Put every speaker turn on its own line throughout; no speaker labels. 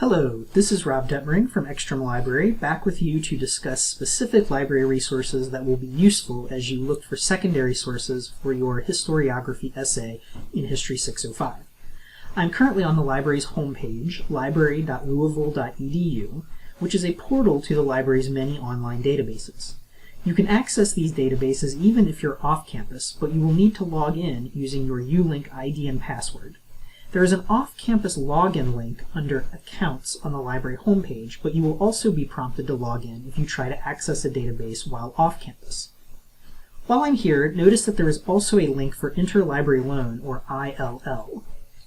Hello, this is Rob Detmering from Interlibrary, back with you to discuss specific library resources that will be useful as you look for secondary sources for your historiography essay in History 605. I'm currently on the library's homepage, library.louisville.edu, which is a portal to the library's many online databases. You can access these databases even if you're off campus, but you will need to log in using your ULink ID and password. There is an off-campus login link under Accounts on the library homepage, but you will also be prompted to log in if you try to access a database while off-campus. While I'm here, notice that there is also a link for Interlibrary Loan, or ILL.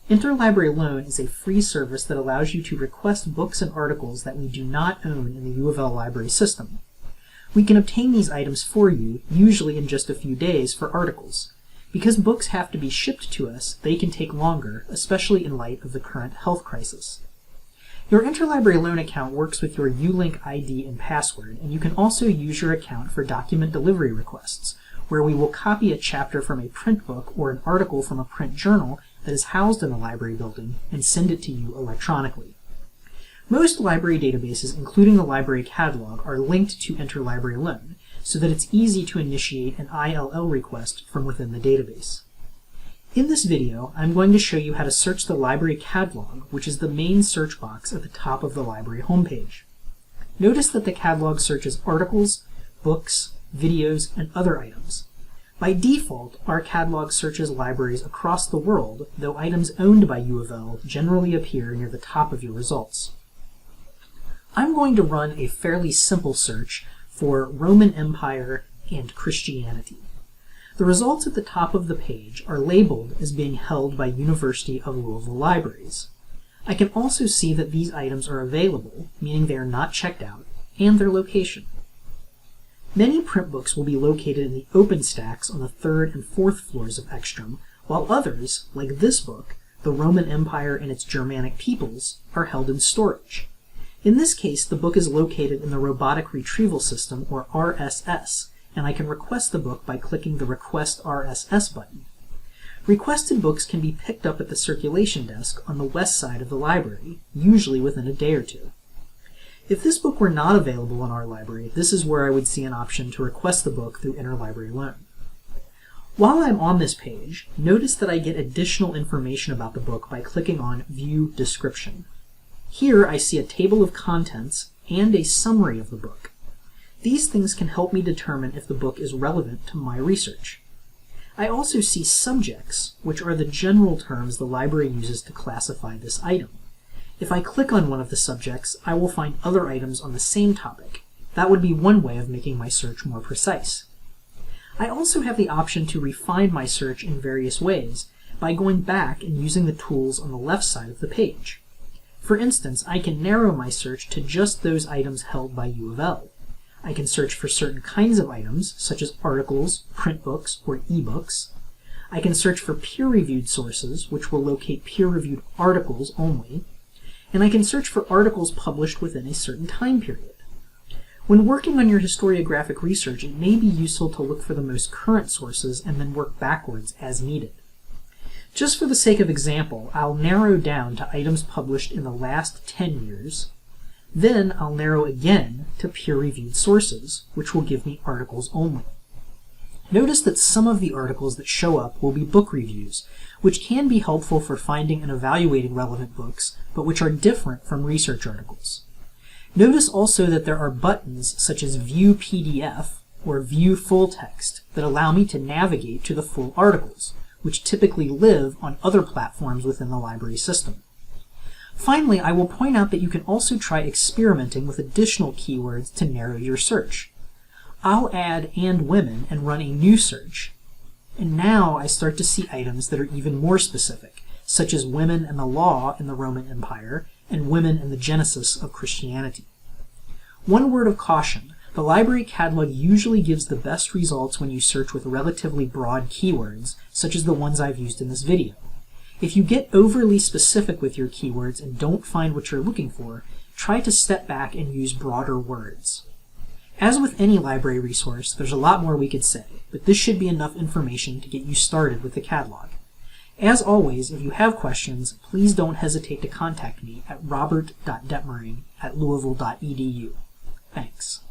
Interlibrary Loan is a free service that allows you to request books and articles that we do not own in the U of L library system. We can obtain these items for you, usually in just a few days, for articles. Because books have to be shipped to us, they can take longer, especially in light of the current health crisis. Your Interlibrary Loan account works with your ULink ID and password, and you can also use your account for document delivery requests, where we will copy a chapter from a print book or an article from a print journal that is housed in the library building and send it to you electronically. Most library databases, including the library catalog, are linked to Interlibrary Loan, so that it's easy to initiate an ILL request from within the database. In this video, I'm going to show you how to search the library catalog, which is the main search box at the top of the library homepage. Notice that the catalog searches articles, books, videos, and other items. By default, our catalog searches libraries across the world, though items owned by U of L generally appear near the top of your results. I'm going to run a fairly simple search for Roman Empire and Christianity. The results at the top of the page are labeled as being held by University of Louisville libraries. I can also see that these items are available, meaning they are not checked out, and their location. Many print books will be located in the open stacks on the 3rd and 4th floors of Ekstrom, while others, like this book, The Roman Empire and Its Germanic Peoples, are held in storage. In this case, the book is located in the Robotic Retrieval System, or RSS, and I can request the book by clicking the Request RSS button. Requested books can be picked up at the circulation desk on the west side of the library, usually within a day or two. If this book were not available in our library, this is where I would see an option to request the book through Interlibrary Loan. While I'm on this page, notice that I get additional information about the book by clicking on View Description. Here I see a table of contents and a summary of the book. These things can help me determine if the book is relevant to my research. I also see subjects, which are the general terms the library uses to classify this item. If I click on one of the subjects, I will find other items on the same topic. That would be one way of making my search more precise. I also have the option to refine my search in various ways by going back and using the tools on the left side of the page. For instance, I can narrow my search to just those items held by U of L. I can search for certain kinds of items, such as articles, print books, or ebooks. I can search for peer-reviewed sources, which will locate peer-reviewed articles only. And I can search for articles published within a certain time period. When working on your historiographic research, it may be useful to look for the most current sources and then work backwards as needed. Just for the sake of example, I'll narrow down to items published in the last 10 years. Then I'll narrow again to peer-reviewed sources, which will give me articles only. Notice that some of the articles that show up will be book reviews, which can be helpful for finding and evaluating relevant books, but which are different from research articles. Notice also that there are buttons such as View PDF or View Full Text that allow me to navigate to the full articles, which typically live on other platforms within the library system. Finally, I will point out that you can also try experimenting with additional keywords to narrow your search. I'll add "and women" and run a new search. And now I start to see items that are even more specific, such as women and the law in the Roman Empire and women and the genesis of Christianity. One word of caution. The library catalog usually gives the best results when you search with relatively broad keywords, such as the ones I've used in this video. If you get overly specific with your keywords and don't find what you're looking for, try to step back and use broader words. As with any library resource, there's a lot more we could say, but this should be enough information to get you started with the catalog. As always, if you have questions, please don't hesitate to contact me at robert.detmering@louisville.edu. Thanks.